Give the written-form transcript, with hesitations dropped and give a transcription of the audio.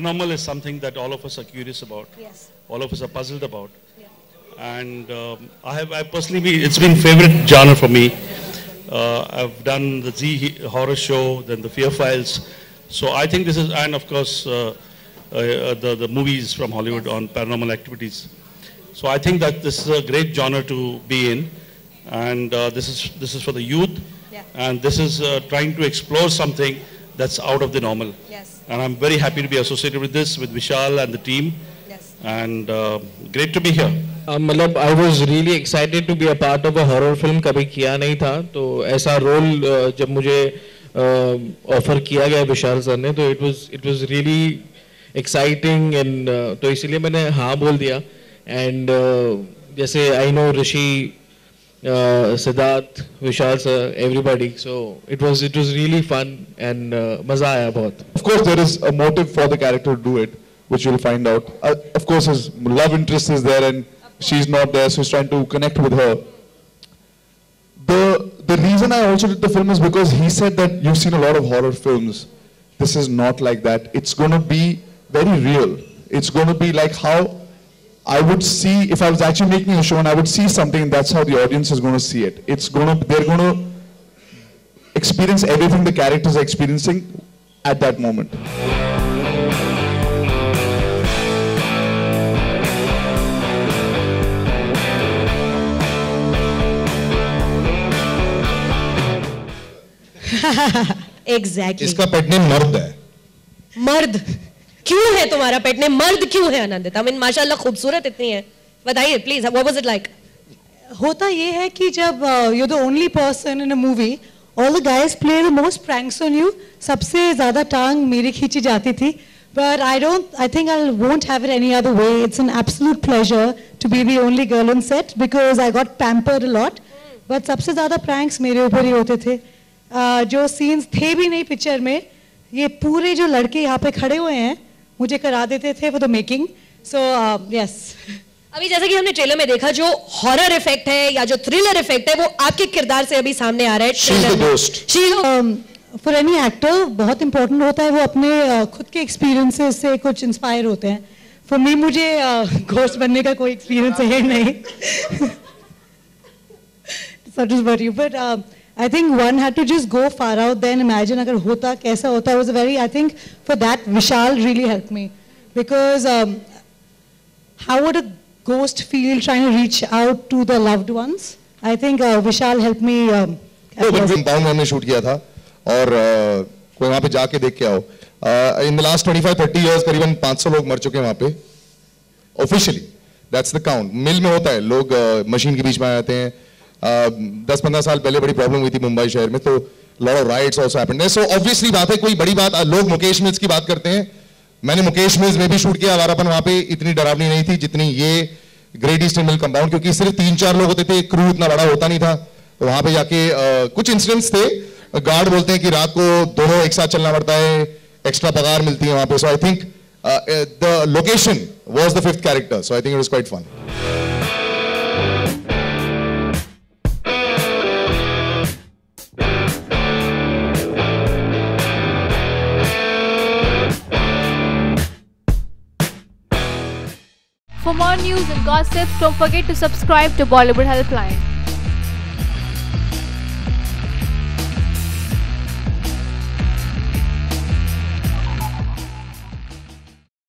paranormal is something that all of us are curious about. Yes. All of us are puzzled about. Yeah. And I personally, it's been favorite genre for me. I've done the Z horror show, then the Fear Files. So I think this is, and of course, the movies from Hollywood on paranormal activities. So I think that this is a great genre to be in, and this is for the youth, Yeah. and this is trying to explore something that's out of the normal. Yes. And I'm very happy to be associated with this, with Vishal and the team, Yes. and great to be here. मतलब I was really excited to be a part of a horror film. कभी किया नहीं था, तो ऐसा role जब मुझे offer किया गया विशाल सर ने, तो it was really exciting, and तो इसीलिए मैंने हाँ बोल दिया. And जैसे I know Rishi, Siddharth, Vishal sir, everybody, so it was really fun, and मजा आया बहुत. Of course, there is a motive for the character to do it, which you'll find out. Of course, his love interest is there, and she's not there, so he's trying to connect with her. The reason I also did the film is because he said that you've seen a lot of horror films. This is not like that. It's going to be very real. It's going to be like how I would see, if I was actually making a show and I would see something, that's how the audience is going to see it. They're going to experience everything the characters are experiencing at that moment. Exactly. इसका pet name मर्द है. मर्द क्यों है तुम्हारा pet name? मर्द क्यों है आनंदित? I mean, माशाल्लाह खूबसूरत इतनी है. बताइए please, what was it like? होता ये है कि जब you're the only person in a movie, all the guys play the most pranks on you. सबसे ज़्यादा टांग मेरी खींची जाती थी. But I think I won't have it any other way. It's an absolute pleasure to be the only girl on set because I got pampered a lot. But सबसे ज़्यादा pranks मेरे ऊपर ही होते थे. जो सीन्स थे भी नहीं पिक्चर में, ये पूरे जो लड़के यहाँ पे खड़े हुए हैं मुझे करा देते थे for the making. So yes. अभी जैसा कि हमने ट्रेलर में देखा, जो हॉरर इफेक्ट है या जो थ्रिलर इफेक्ट है वो आपके किरदार से अभी सामने आ रहा है. She's the ghost. For any actor बहुत इंपॉर्टेंट होता है वो अपने खुद के एक्सपीरियंसेस से कुछ इंस्पायर होते हैं. फॉर मी, मुझे घोस्ट बनने का कोई एक्सपीरियंस है नहीं. Such is what you, but I think one had to just go far out then imagine अगर होता कैसा होता. It was a very, I think for that Vishal really helped me because how would a ghost feel trying to reach out to the loved ones? I think Vishal helped me. Compound में हमने shoot किया था और कोई वहाँ पे जाके देख के आओ. In the last 25-30 years करीबन 500 लोग मर चुके हैं वहाँ पे ऑफिशियली. That's the count. मिल में होता है, लोग मशीन के बीच में आ जाते हैं. 10-15 साल पहले बड़ी प्रॉब्लम हुई थी मुंबई शहर में, तो lot of rights also happened. So obviously बात है, कोई बड़ी बात, लोग मुकेश मिल्स की बात करते हैं. मैंने मुकेश मिल्स में भी शूट किया. आवारापन वहां पे इतनी डरावनी नहीं थी जितनी ये ग्रेट ईस्टर्न मिल कंपाउंड, क्योंकि सिर्फ 3-4 लोग होते थे, क्रू इतना बड़ा होता नहीं था. तो वहां पे जाके कुछ इंसिडेंट्स थे. गार्ड बोलते हैं कि रात को दोनों एक साथ चलना पड़ता है, एक्स्ट्रा पगार मिलती है वहां पे. So I think the location was the 5th character, so I think it was quite fun. For more news and gossips, don't forget to subscribe to Bollywood Helpline.